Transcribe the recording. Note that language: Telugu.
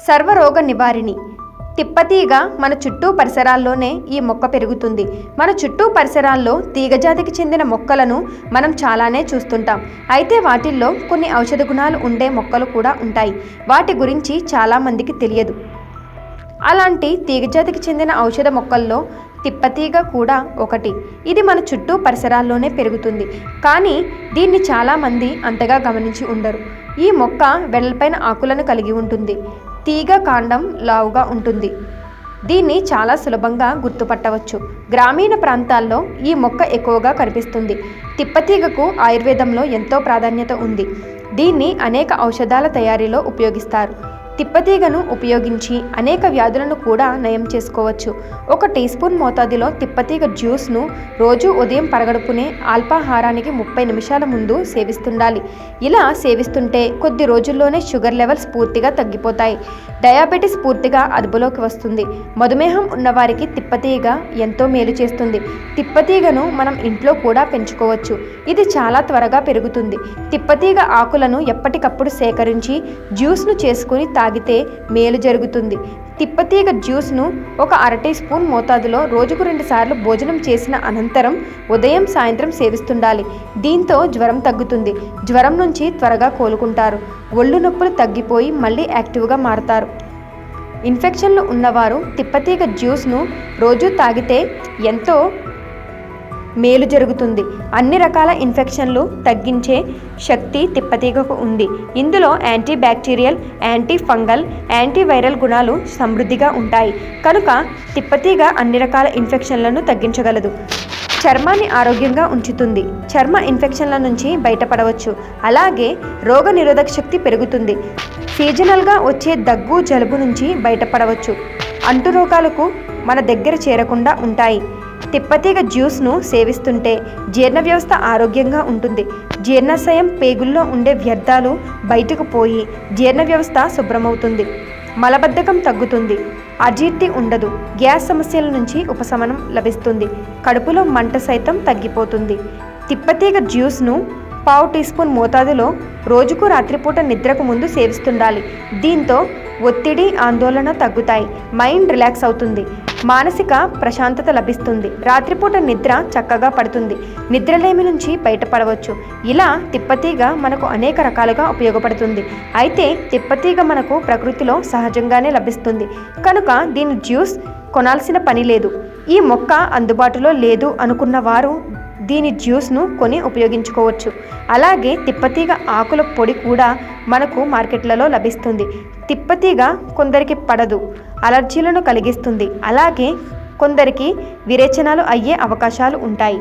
సర్వరోగ నివారిణి. తిప్పతీగ మన చుట్టూ పరిసరాల్లోనే ఈ మొక్క పెరుగుతుంది. మన చుట్టూ పరిసరాల్లో తీగజాతికి చెందిన మొక్కలను మనం చాలానే చూస్తుంటాం. అయితే వాటిల్లో కొన్ని ఔషధ గుణాలు ఉండే మొక్కలు కూడా ఉంటాయి. వాటి గురించి చాలామందికి తెలియదు. అలాంటి తీగజాతికి చెందిన ఔషధ మొక్కల్లో తిప్పతీగ కూడా ఒకటి. ఇది మన చుట్టూ పరిసరాల్లోనే పెరుగుతుంది. కానీ దీన్ని చాలామంది అంతగా గమనించి ఉండరు. ఈ మొక్క వెడల్పైన ఆకులను కలిగి ఉంటుంది. తీగ కాండం లావుగా ఉంటుంది. దీన్ని చాలా సులభంగా గుర్తుపట్టవచ్చు. గ్రామీణ ప్రాంతాల్లో ఈ మొక్క ఎక్కువగా కనిపిస్తుంది. తిప్పతీగకు ఆయుర్వేదంలో ఎంతో ప్రాధాన్యత ఉంది. దీన్ని అనేక ఔషధాల తయారీలో ఉపయోగిస్తారు. తిప్పతీగను ఉపయోగించి అనేక వ్యాధులను కూడా నయం చేసుకోవచ్చు. 1 టీ స్పూన్ మోతాదులో తిప్పతీగ జ్యూస్ను రోజు ఉదయం పరగడుపునే అల్పాహారానికి 30 నిమిషాల ముందు సేవిస్తుండాలి. ఇలా సేవిస్తుంటే కొద్ది రోజుల్లోనే షుగర్ లెవెల్స్ పూర్తిగా తగ్గిపోతాయి. డయాబెటీస్ పూర్తిగా అదుపులోకి వస్తుంది. మధుమేహం ఉన్నవారికి తిప్పతీగ ఎంతో మేలు చేస్తుంది. తిప్పతీగను మనం ఇంట్లో కూడా పెంచుకోవచ్చు. ఇది చాలా త్వరగా పెరుగుతుంది. తిప్పతీగ ఆకులను ఎప్పటికప్పుడు సేకరించి జ్యూస్ను చేసుకుని తాగితే మేలు జరుగుతుంది. తిప్పతీగ జ్యూస్ను 1 అర టీ స్పూన్ మోతాదులో రోజుకు 2 సార్లు భోజనం చేసిన అనంతరం ఉదయం సాయంత్రం సేవిస్తుండాలి. దీంతో జ్వరం తగ్గుతుంది. జ్వరం నుంచి త్వరగా కోలుకుంటారు. ఒళ్ళు నొప్పులు తగ్గిపోయి మళ్ళీ యాక్టివ్గా మారతారు. ఇన్ఫెక్షన్లు ఉన్నవారు తిప్పతీగ జ్యూస్ను రోజు తాగితే ఎంతో మేలు జరుగుతుంది. అన్ని రకాల ఇన్ఫెక్షన్లు తగ్గించే శక్తి తిప్పతీగకు ఉంది. ఇందులో anti bacterial, anti fungal, antiviral గుణాలు సమృద్ధిగా ఉంటాయి. కనుక తిప్పతీగ అన్ని రకాల ఇన్ఫెక్షన్లను తగ్గించగలదు. చర్మాన్ని ఆరోగ్యంగా ఉంచుతుంది. చర్మ ఇన్ఫెక్షన్ల నుంచి బయటపడవచ్చు. అలాగే రోగ నిరోధక శక్తి పెరుగుతుంది. సీజనల్గా వచ్చే దగ్గు, జలుబు నుంచి బయటపడవచ్చు. అంటు రోగాలకు మన దగ్గర చేరకుండా ఉంటాయి. తిప్పతీగ జ్యూస్ను సేవిస్తుంటే జీర్ణ వ్యవస్థ ఆరోగ్యంగా ఉంటుంది. జీర్ణాశయం, పేగుల్లో ఉండే వ్యర్థాలు బయటకు పోయి జీర్ణ వ్యవస్థ శుభ్రమవుతుంది. మలబద్ధకం తగ్గుతుంది. అజీర్తి ఉండదు. గ్యాస్ సమస్యల నుంచి ఉపశమనం లభిస్తుంది. కడుపులో మంట సైతం తగ్గిపోతుంది. తిప్పతీగ జ్యూస్ను 1/2 టీ స్పూన్ మోతాదులో రోజుకు రాత్రిపూట నిద్రకు ముందు సేవిస్తుండాలి. దీంతో ఒత్తిడి, ఆందోళన తగ్గుతాయి. మైండ్ రిలాక్స్ అవుతుంది. మానసిక ప్రశాంతత లభిస్తుంది. రాత్రిపూట నిద్ర చక్కగా పడుతుంది. నిద్రలేమి నుంచి బయటపడవచ్చు. ఇలా తిప్పతీగ మనకు అనేక రకాలుగా ఉపయోగపడుతుంది. అయితే తిప్పతీగ మనకు ప్రకృతిలో సహజంగానే లభిస్తుంది. కనుక దీని జ్యూస్ కొనాల్సిన పని లేదు. ఈ మొక్క అందుబాటులో లేదు అనుకున్న వారు దీని జ్యూస్ను కొని ఉపయోగించుకోవచ్చు. అలాగే తిప్పతీగ ఆకుల పొడి కూడా మనకు మార్కెట్లలో లభిస్తుంది. తిప్పతీగ కొందరికి పడదు, అలర్జీలను కలిగిస్తుంది. అలాగే కొందరికి విరేచనాలు అయ్యే అవకాశాలు ఉంటాయి.